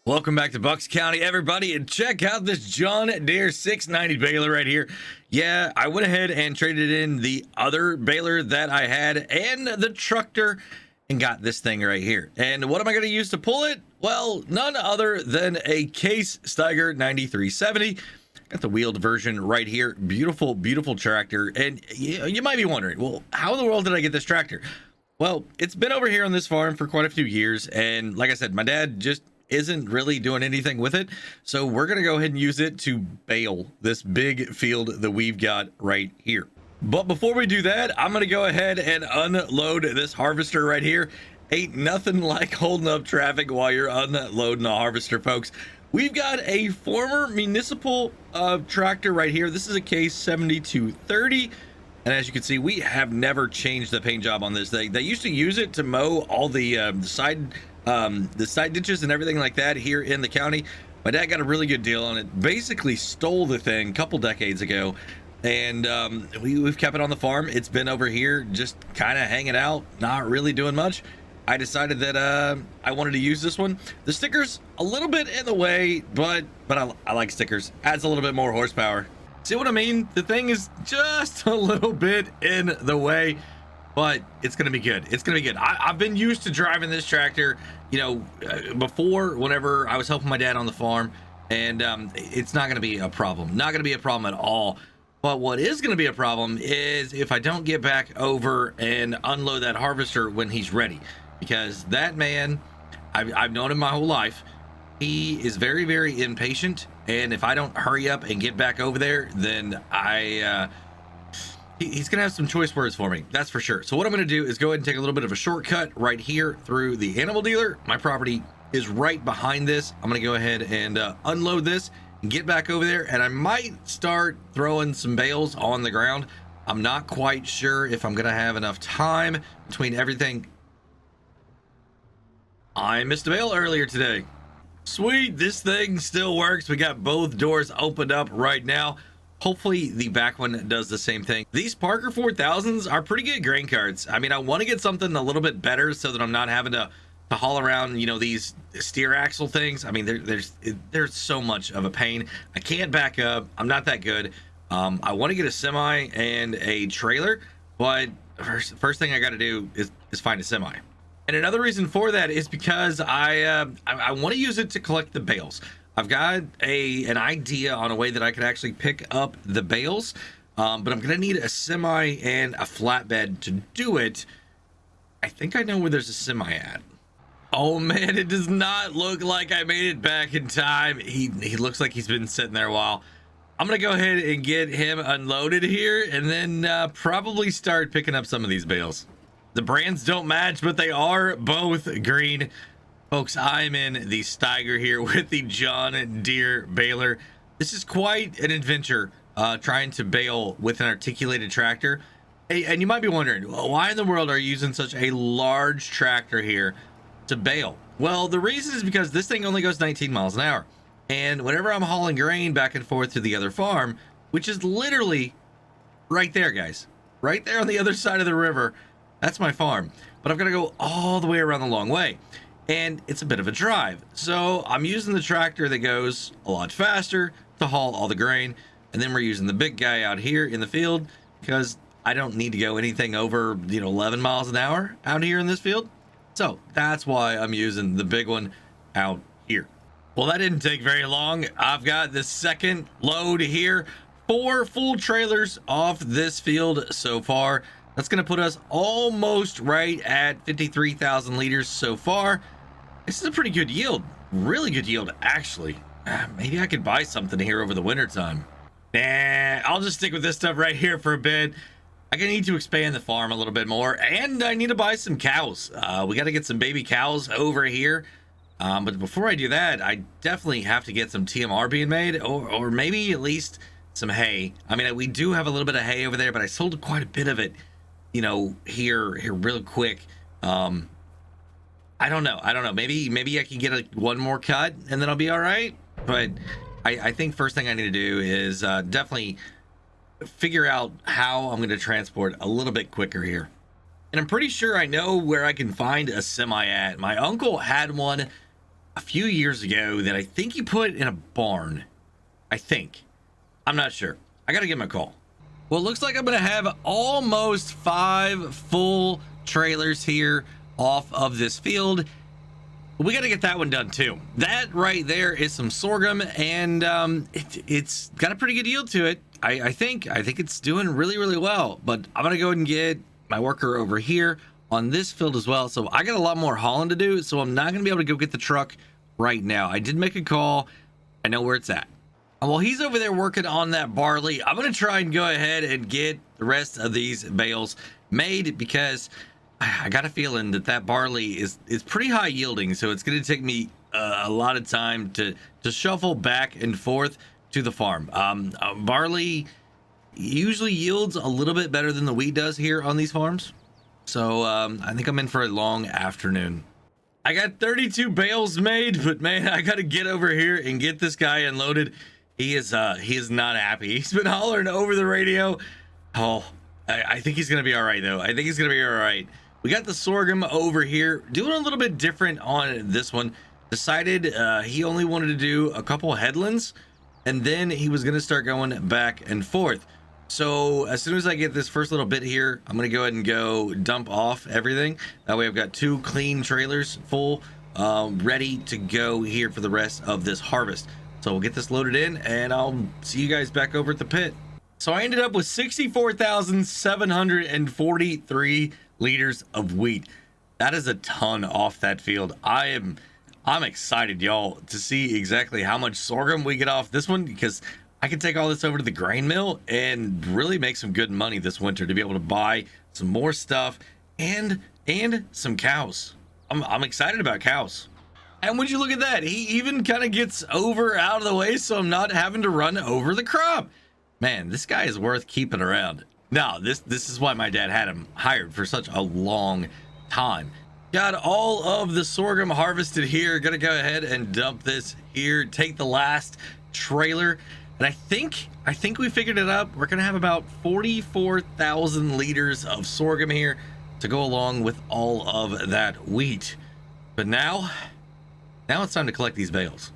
Welcome back to Bucks County, everybody, and check out this John Deere 690 baler right here. Yeah, I went ahead and traded in the other baler that I had and the tractor and got this thing right here. And what am I going to use to pull it? Well, none other than a Case Steiger 9370. Got the wheeled version right here. Beautiful, beautiful tractor. And you might be wondering, well, how in the world did I get this tractor? Well, it's been over here on this farm for quite a few years. And like I said, my dad just isn't really doing anything with it, so we're gonna go ahead and use it to bale this big field that we've got right here. But before we do that, I'm gonna go ahead and unload this harvester right here. Ain't nothing like holding up traffic while you're unloading a harvester, folks. We've got a former municipal tractor right here. This is a Case 7230, and as you can see, we have never changed the paint job on this thing. They used to use it to mow all the side ditches and everything like that here in the county. My dad got a really good deal on it, basically stole the thing a couple decades ago, and we've kept it on the farm. It's been over here just kind of hanging out, not really doing much. I decided that I wanted to use this one. The sticker's a little bit in the way, but I like stickers. Adds a little bit more horsepower. See what I mean? The thing is just a little bit in the way, but it's gonna be good. It's gonna be good. I've been used to driving this tractor, you know, before, whenever I was helping my dad on the farm, and it's not gonna be a problem. Not gonna be a problem at all. But what is gonna be a problem is if I don't get back over and unload that harvester when he's ready, because that man, I've known him my whole life. He is very, very impatient, and if I don't hurry up and get back over there, then he's gonna have some choice words for me, that's for sure. So what I'm gonna do is go ahead and take a little bit of a shortcut right here through the animal dealer. My property is right behind this. I'm gonna go ahead and unload this and get back over there, and I might start throwing some bales on the ground. I'm not quite sure if I'm gonna have enough time between everything. I missed a bale earlier today. Sweet, this thing still works. We got both doors opened up right now. Hopefully the back one does the same thing. These Parker 4000s are pretty good grain carts. I mean, I want to get something a little bit better so that I'm not having to haul around, you know, these steer axle things. I mean, there's so much of a pain. I can't back up. I'm not that good. I want to get a semi and a trailer, but first thing I got to do is find a semi. And another reason for that is because I want to use it to collect the bales. I've got an idea on a way that I could actually pick up the bales, but I'm gonna need a semi and a flatbed to do it. I think I know where there's a semi at. Oh man, it does not look like I made it back in time. He looks like he's been sitting there a while. I'm gonna go ahead and get him unloaded here, and then probably start picking up some of these bales. The brands don't match, but they are both green. Folks, I'm in the Steiger here with the John Deere baler. This is quite an adventure, trying to bale with an articulated tractor. Hey, and you might be wondering, well, why in the world are you using such a large tractor here to bale? Well, the reason is because this thing only goes 19 miles an hour. And whenever I'm hauling grain back and forth to the other farm, which is literally right there, guys, right there on the other side of the river, that's my farm. But I've got to go all the way around the long way. And it's a bit of a drive. So I'm using the tractor that goes a lot faster to haul all the grain. And then we're using the big guy out here in the field because I don't need to go anything over, 11 miles an hour out here in this field. So that's why I'm using the big one out here. Well, that didn't take very long. I've got the second load here. 4 full trailers off this field so far. That's going to put us almost right at 53,000 liters so far. This is a pretty good yield. Really good yield, actually. Maybe I could buy something here over the winter time. Nah, I'll just stick with this stuff right here for a bit. I need to expand the farm a little bit more, and I need to buy some cows. We got to get some baby cows over here. But before I do that, I definitely have to get some TMR being made, or maybe at least some hay. I mean, we do have a little bit of hay over there, but I sold quite a bit of it, here real quick. I don't know. Maybe I can get one more cut and then I'll be all right. But I think first thing I need to do is definitely figure out how I'm going to transport a little bit quicker here. And I'm pretty sure I know where I can find a semi at. My uncle had one a few years ago that I think he put in a barn. I think. I'm not sure. I gotta give him a call. Well, it looks like I'm gonna have almost 5 full trailers here off of this field. We got to get that one done too. That right there is some sorghum, and it's got a pretty good yield to it. I think it's doing really well. But I'm gonna go ahead and get my worker over here on this field as well. So I got a lot more hauling to do, so I'm not gonna be able to go get the truck right now. I did make a call. I know where it's at. And while he's over there working on that barley, I'm gonna try and go ahead and get the rest of these bales made, because I got a feeling that barley is pretty high yielding, so it's going to take me a lot of time to shuffle back and forth to the farm. Barley usually yields a little bit better than the wheat does here on these farms, so I think I'm in for a long afternoon. I got 32 bales made, but man, I got to get over here and get this guy unloaded. He is not happy. He's been hollering over the radio. Oh, I think he's going to be all right though. I think he's going to be all right. We got the sorghum over here, doing a little bit different on this one. Decided he only wanted to do a couple headlands, and then he was going to start going back and forth. So as soon as I get this first little bit here, I'm going to go ahead and go dump off everything. That way I've got 2 clean trailers full, ready to go here for the rest of this harvest. So we'll get this loaded in, and I'll see you guys back over at the pit. So I ended up with 64,743 liters of wheat. That is a ton off that field. I'm excited, y'all, to see exactly how much sorghum we get off this one, because I can take all this over to the grain mill and really make some good money this winter to be able to buy some more stuff and some cows. I'm excited about cows. And would you look at that, he even kind of gets over out of the way so I'm not having to run over the crop. Man, this guy is worth keeping around. Now, this is why my dad had him hired for such a long time. Got all of the sorghum harvested here. Gonna go ahead and dump this here. Take the last trailer, and I think we figured it out. We're gonna have about 44,000 liters of sorghum here to go along with all of that wheat. But now it's time to collect these bales.